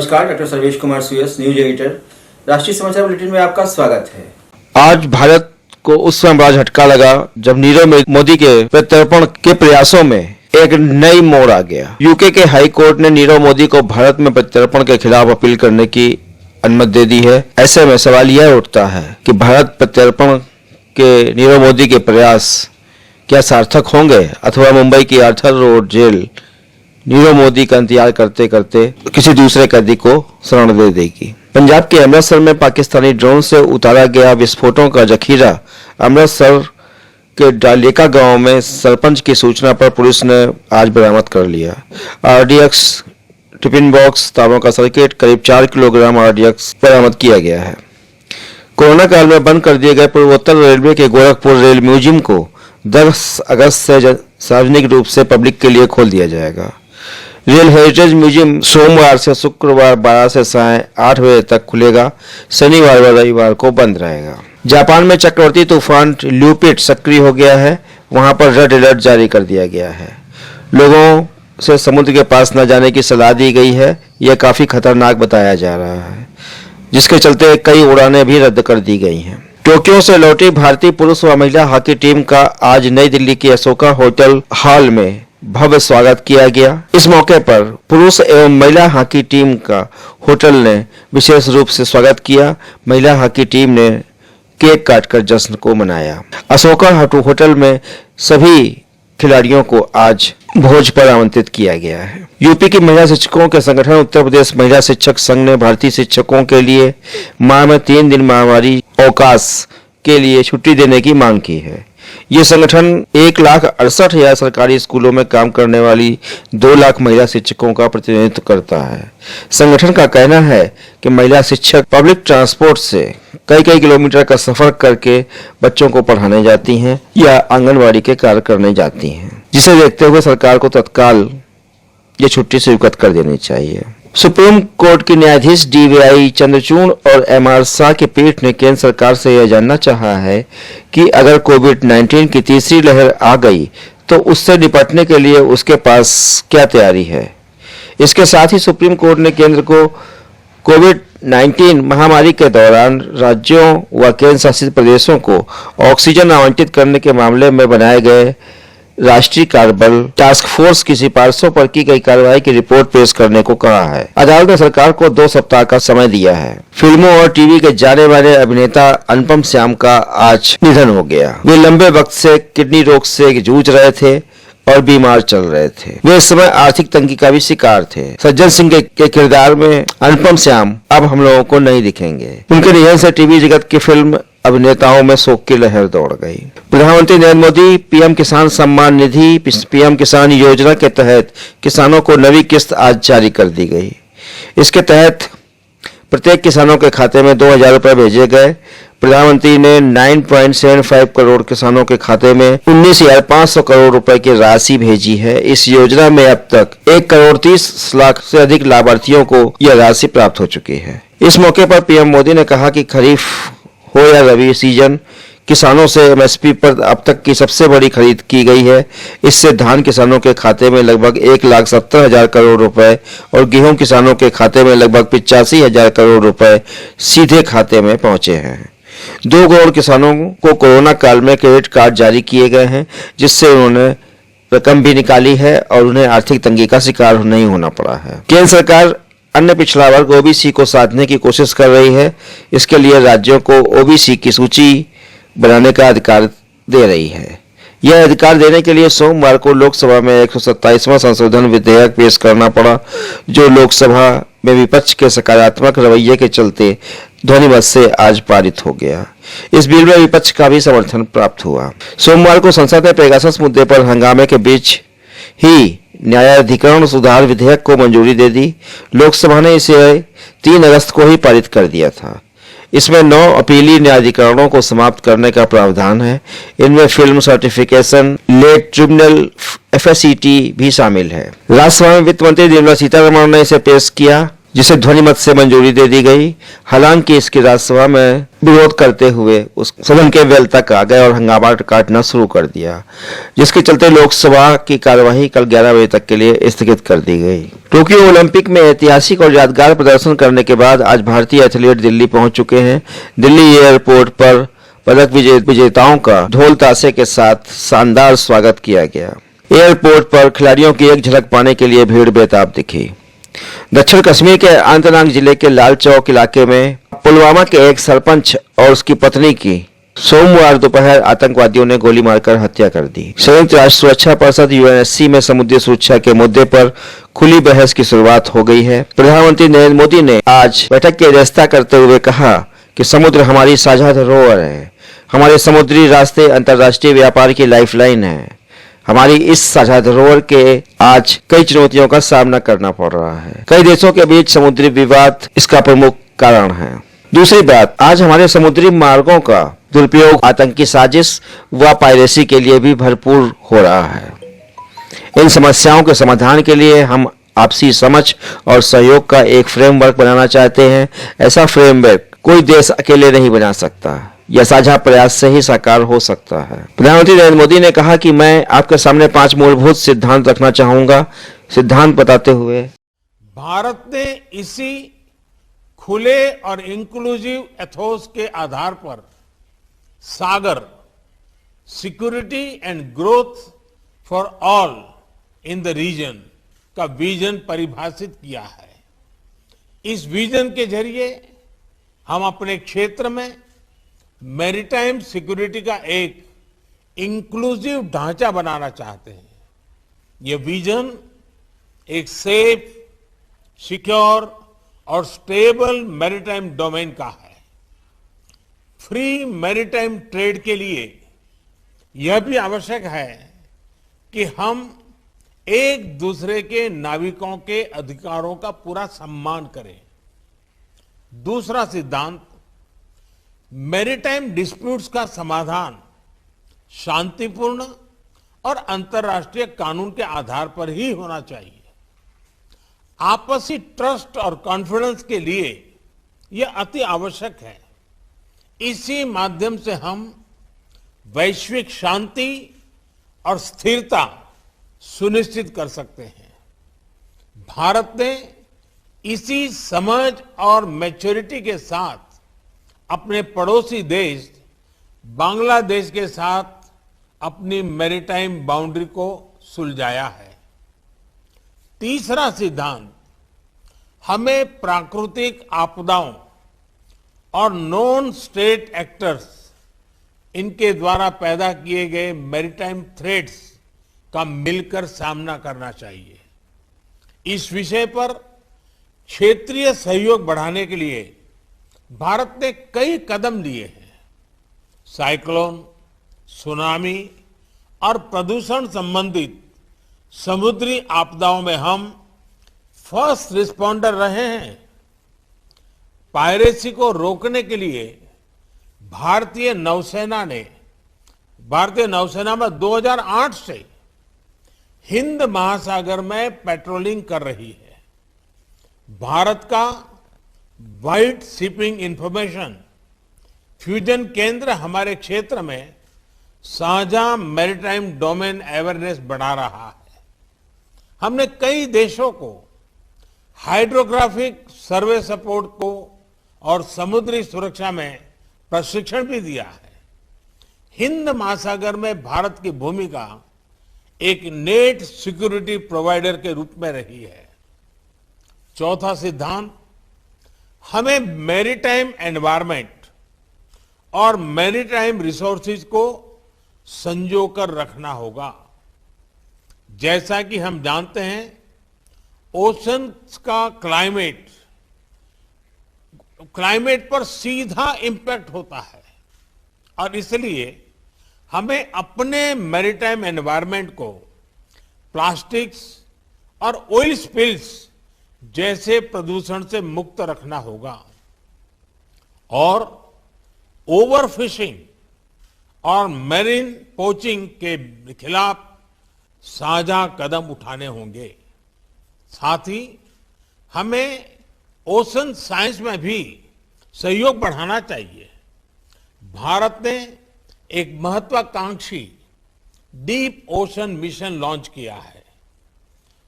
नमस्कार, डॉक्टर सर्वेश कुमार सुयस, news editor, राष्ट्रीय समाचार बुलेटिन में आपका स्वागत है। आज भारत को उस समय बड़ा झटका लगा जब नीरव मोदी के प्रत्यर्पण के प्रयासों में एक नई मोड़ आ गया। यूके के हाई कोर्ट ने नीरव मोदी को भारत में प्रत्यर्पण के खिलाफ अपील करने की अनुमति दे दी है। ऐसे में सवाल यह उठता है कि भारत प्रत्यर्पण के नीरव मोदी के प्रयास क्या सार्थक होंगे अथवा मुंबई की Arthur Road jail Nirav Modi का इंतजार करते करते किसी दूसरे कैदी को शरण दे देगी। पंजाब के अमृतसर में पाकिस्तानी ड्रोन से उतारा गया विस्फोटों का जखीरा अमृतसर के डालेका गांव में सरपंच की सूचना पर पुलिस ने आज बरामद कर लिया। आरडीएक्स टिफिन बॉक्स, तांबों का सर्किट, करीब 4 किलोग्राम आरडीएक्स बरामद किया गया है। कोरोना काल में बंद कर दिए गए पूर्वोत्तर रेलवे के गोरखपुर रेल म्यूजियम को 10 अगस्त से सार्वजनिक रूप से पब्लिक के लिए खोल दिया जाएगा। रेल हेरिटेज म्यूजियम सोमवार से शुक्रवार 12 से साय 8 बजे तक खुलेगा। शनिवार व रविवार को बंद रहेगा। जापान में चक्रवाती तूफान ल्यूपिट सक्रिय हो गया है। वहां पर रेड अलर्ट जारी कर दिया गया है। लोगों से समुद्र के पास न जाने की सलाह दी गई है। यह काफी खतरनाक बताया जा रहा है, जिसके चलते कई उड़ानें भी रद्द कर दी गई हैं। टोक्यो से लौटी भारतीय पुरुष व महिला हॉकी टीम का आज नई दिल्ली के अशोका होटल हॉल में भव्य स्वागत किया गया। इस मौके पर पुरुष एवं महिला हॉकी टीम का होटल ने विशेष रूप से स्वागत किया। महिला हॉकी टीम ने केक काटकर जश्न को मनाया। अशोका होटल में सभी खिलाड़ियों को आज भोज पर आमंत्रित किया गया है। यूपी की महिला शिक्षकों के संगठन उत्तर प्रदेश महिला शिक्षक संघ ने भारतीय शिक्षकों के लिए माह में 3 दिन महामारी अवकाश के लिए छुट्टी देने की मांग की है। ये संगठन 1,68,000 सरकारी स्कूलों में काम करने वाली 2 लाख महिला शिक्षकों का प्रतिनिधित्व करता है। संगठन का कहना है कि महिला शिक्षक पब्लिक ट्रांसपोर्ट से कई किलोमीटर का सफर करके बच्चों को पढ़ाने जाती हैं या आंगनवाड़ी के कार्य करने जाती हैं, जिसे देखते हुए सरकार को तत्काल ये छुट्टी स्वीकृत कर देनी चाहिए। सुप्रीम कोर्ट के न्यायाधीश डीवाई चंद्रचूड़ और एमआर शाह की पीठ ने केंद्र सरकार से यह जानना चाहा है कि अगर कोविड-19 की तीसरी लहर आ गई तो उससे निपटने के लिए उसके पास क्या तैयारी है। इसके साथ ही सुप्रीम कोर्ट ने केंद्र को कोविड-19 महामारी के दौरान राज्यों व केंद्र शासित प्रदेशों को ऑक्सीजन आवंटित करने के मामले में बनाए गए राष्ट्रीय कार्यबल टास्क फोर्स की सिफारिशों पर की गई कार्रवाई की रिपोर्ट पेश करने को कहा है। अदालत ने सरकार को 2 सप्ताह का समय दिया है। फिल्मों और टीवी के जाने माने अभिनेता अनुपम श्याम का आज निधन हो गया। वे लंबे वक्त से किडनी रोग से जूझ रहे थे और बीमार चल रहे थे। वे इस समय आर्थिक तंगी का भी शिकार थे। सज्जन सिंह के किरदार में अनुपम श्याम अब हम लोगों को नहीं दिखेंगे। उनके निधन से टीवी जगत की फिल्म अभिनेताओं में शोक की लहर दौड़ गई। प्रधानमंत्री नरेंद्र मोदी पीएम किसान सम्मान निधि पीएम किसान योजना के तहत किसानों को नवी किस्त आज जारी कर दी गई। इसके तहत प्रत्येक किसानों के खाते में 2,000 रुपए भेजे गए। प्रधानमंत्री ने 9.75 करोड़ किसानों के खाते में 19,500 करोड़ रुपए की राशि भेजी है। इस योजना में अब तक 1 करोड़ 30 लाख से अधिक लाभार्थियों को यह राशि प्राप्त हो चुकी है। इस मौके पर पीएम मोदी ने कहा कि खरीफ हो या रबी सीजन, किसानों से एमएसपी पर अब तक की सबसे बड़ी खरीद की गई है। इससे धान किसानों के खाते में लगभग 1,70,000 करोड़ रुपए और गेहूं किसानों के खाते में लगभग 85,000 करोड़ रुपए सीधे खाते में पहुंचे हैं। 2 करोड़ किसानों को कोरोना काल में क्रेडिट कार्ड जारी किए गए हैं, जिससे उन्होंने रकम भी निकाली है और उन्हें आर्थिक तंगी का शिकार नहीं होना पड़ा है। केंद्र सरकार अन्य पिछड़ा वर्ग ओबीसी को साधने की कोशिश कर रही है। इसके लिए राज्यों को ओबीसी की सूची बनाने का अधिकार दे रही है। यह अधिकार देने के लिए सोमवार को लोकसभा में 127वां संशोधन विधेयक पेश करना पड़ा, जो लोकसभा में विपक्ष के सकारात्मक रवैये के चलते ध्वनिमत से आज पारित हो गया। इस बिल में विपक्ष का भी समर्थन प्राप्त हुआ। सोमवार को संसद ने पेगासस मुद्दे पर हंगामे के बीच ही न्यायाधिकरण सुधार विधेयक को मंजूरी दे दी। लोकसभा ने इसे 3 अगस्त को ही पारित कर दिया था। इसमें 9 अपीली न्यायाधिकरणों को समाप्त करने का प्रावधान है। इनमें film certification appellate tribunal FSCT भी शामिल है। राज्यसभा में वित्त मंत्री निर्मला सीतारमण ने इसे पेश किया। जिसे ध्वनिमत से मंजूरी दे दी गई। हालांकि इसकी राज्यसभा में विरोध करते हुए उस सदन के वेल तक आ गए और हंगामा काटना शुरू कर दिया, जिसके चलते लोकसभा की कार्यवाही कल 11 बजे तक के लिए स्थगित कर दी गई। टोक्यो ओलंपिक में ऐतिहासिक और यादगार प्रदर्शन करने के बाद आज भारतीय एथलीट दिल्ली पहुंच चुके हैं। दिल्ली एयरपोर्ट पर पदक विजेताओं का ढोल ताशे के साथ शानदार स्वागत किया गया। एयरपोर्ट पर खिलाड़ियों की एक झलक पाने के लिए भीड़ बेताब दिखी। दक्षिण कश्मीर के अनंतनाग जिले के लाल चौक इलाके में पुलवामा के एक सरपंच और उसकी पत्नी की सोमवार दोपहर आतंकवादियों ने गोली मारकर हत्या कर दी। संयुक्त राष्ट्र सुरक्षा परिषद यूएनएससी में समुद्री सुरक्षा के मुद्दे पर खुली बहस की शुरुआत हो गई है। प्रधानमंत्री नरेंद्र मोदी ने आज बैठक की अध्यक्षता करते हुए कहा कि समुद्र हमारी साझा धरोहर है। हमारे समुद्री रास्ते अंतर्राष्ट्रीय व्यापार की लाइफलाइन है। हमारी इस साझा धरोहर के आज कई चुनौतियों का सामना करना पड़ रहा है। कई देशों के बीच समुद्री विवाद इसका प्रमुख कारण है। दूसरी बात, आज हमारे समुद्री मार्गों का दुरुपयोग आतंकी साजिश व पायरेसी के लिए भी भरपूर हो रहा है। इन समस्याओं के समाधान के लिए हम आपसी समझ और सहयोग का एक फ्रेमवर्क बनाना चाहते हैं। ऐसा फ्रेमवर्क कोई देश अकेले नहीं बना सकता। यह साझा प्रयास से ही साकार हो सकता है। प्रधानमंत्री नरेंद्र मोदी ने कहा कि मैं आपके सामने 5 मूलभूत सिद्धांत रखना चाहूंगा। सिद्धांत बताते हुए, भारत ने इसी खुले और इंक्लूसिव एथोस के आधार पर Sagar, security and growth for all in the region का विजन परिभाषित किया है। इस विजन के जरिए हम अपने क्षेत्र में मैरीटाइम सिक्योरिटी का एक इंक्लूसिव ढांचा बनाना चाहते हैं। ये विजन एक सेफ, सिक्योर और स्टेबल मैरीटाइम डोमेन का है। फ्री मैरीटाइम ट्रेड के लिए यह भी आवश्यक है कि हम एक दूसरे के नाविकों के अधिकारों का पूरा सम्मान करें। दूसरा सिद्धांत, मैरीटाइम डिस्प्यूट्स का समाधान शांतिपूर्ण और अंतर्राष्ट्रीय कानून के आधार पर ही होना चाहिए। आपसी ट्रस्ट और कॉन्फिडेंस के लिए यह अति आवश्यक है। इसी माध्यम से हम वैश्विक शांति और स्थिरता सुनिश्चित कर सकते हैं। भारत ने इसी समझ और मैच्योरिटी के साथ अपने पड़ोसी देश बांग्लादेश के साथ अपनी मैरीटाइम बाउंड्री को सुलझाया है। तीसरा सिद्धांत, हमें प्राकृतिक आपदाओं और नॉन स्टेट एक्टर्स, इनके द्वारा पैदा किए गए मैरीटाइम थ्रेट्स का मिलकर सामना करना चाहिए। इस विषय पर क्षेत्रीय सहयोग बढ़ाने के लिए भारत ने कई कदम लिए हैं। साइक्लोन, सुनामी और प्रदूषण संबंधित समुद्री आपदाओं में हम फर्स्ट रिस्पॉन्डर रहे हैं। पायरेसी को रोकने के लिए भारतीय नौसेना में 2008 से हिंद महासागर में पेट्रोलिंग कर रही है। भारत का वाइट शिपिंग इंफॉर्मेशन फ्यूजन केंद्र हमारे क्षेत्र में साझा मैरीटाइम डोमेन अवेयरनेस बढ़ा रहा है। हमने कई देशों को हाइड्रोग्राफिक सर्वे सपोर्ट को और समुद्री सुरक्षा में प्रशिक्षण भी दिया है। हिंद महासागर में भारत की भूमिका एक नेट सिक्योरिटी प्रोवाइडर के रूप में रही है। चौथा सिद्धांत, हमें मैरीटाइम एनवायरनमेंट और मैरीटाइम रिसोर्सेज को संजोकर रखना होगा। जैसा कि हम जानते हैं, ओशन का क्लाइमेट पर सीधा इंपैक्ट होता है और इसलिए हमें अपने मैरीटाइम एनवायरनमेंट को प्लास्टिक्स और ऑयल स्पिल्स जैसे प्रदूषण से मुक्त रखना होगा और ओवरफिशिंग और मैरीन पोचिंग के खिलाफ साझा कदम उठाने होंगे। साथ ही हमें ओशन साइंस में भी सहयोग बढ़ाना चाहिए। भारत ने एक महत्वाकांक्षी डीप ओशन मिशन लॉन्च किया है।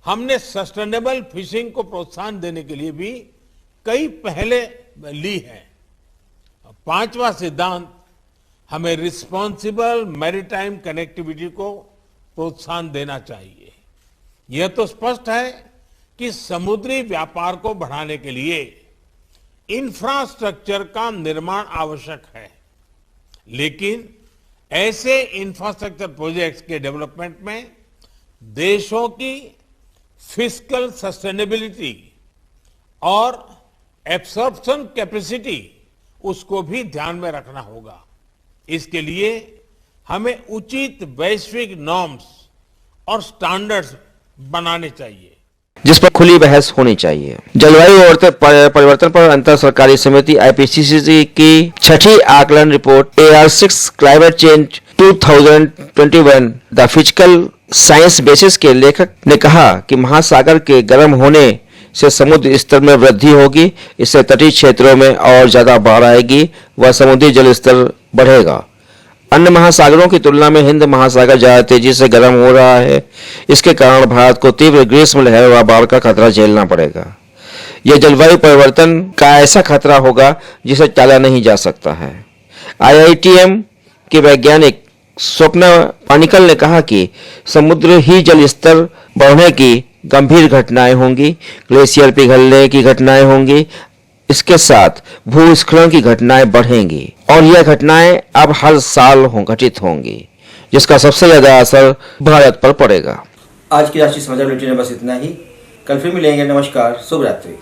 हमने सस्टेनेबल फिशिंग को प्रोत्साहन देने के लिए भी कई पहले ली है। पांचवा सिद्धांत हमें रिस्पॉन्सिबल मैरीटाइम कनेक्टिविटी को प्रोत्साहन देना चाहिए। यह तो स्पष्ट है कि समुद्री व्यापार को बढ़ाने के लिए इंफ्रास्ट्रक्चर का निर्माण आवश्यक है, लेकिन ऐसे इंफ्रास्ट्रक्चर प्रोजेक्ट्स के डेवलपमेंट में देशों की फिस्कल सस्टेनेबिलिटी और एब्सॉर्प्शन कैपेसिटी उसको भी ध्यान में रखना होगा। इसके लिए हमें उचित वैश्विक नॉर्म्स और स्टैंडर्ड्स बनाने चाहिए, जिस पर खुली बहस होनी चाहिए। जलवायु परिवर्तन पर अंतर सरकारी समिति IPCC की छठी आकलन report AR6 climate change 2021 the physical science basis के लेखक ने कहा कि महासागर के गर्म होने से समुद्र स्तर में वृद्धि होगी। इससे तटीय क्षेत्रों में और ज्यादा बाढ़ आएगी व समुद्री जल स्तर बढ़ेगा। अन्य महासागरों की तुलना में हिंद महासागर ज्यादा तेजी से गर्म हो रहा है। इसके कारण भारत को तीव्र ग्रीष्म लहर व बाढ़ का खतरा झेलना पड़ेगा। यह जलवायु परिवर्तन का ऐसा खतरा होगा जिसे टाला नहीं जा सकता है। IITM के वैज्ञानिक स्वप्ना पानिकल ने कहा कि समुद्र ही जल स्तर बढ़ने की गंभीर घटनाएं होंगी, ग्लेशियर पिघलने की घटनाएं होंगी, इसके साथ भूस्खलन की घटनाएं बढ़ेंगी और यह घटनाएं अब हर साल घटित होंगी, जिसका सबसे ज्यादा असर भारत पर पड़ेगा। आज की राष्ट्रीय समाचार बुलेटिन में बस इतना ही। कल फिर मिलेंगे। नमस्कार, शुभ रात्रि।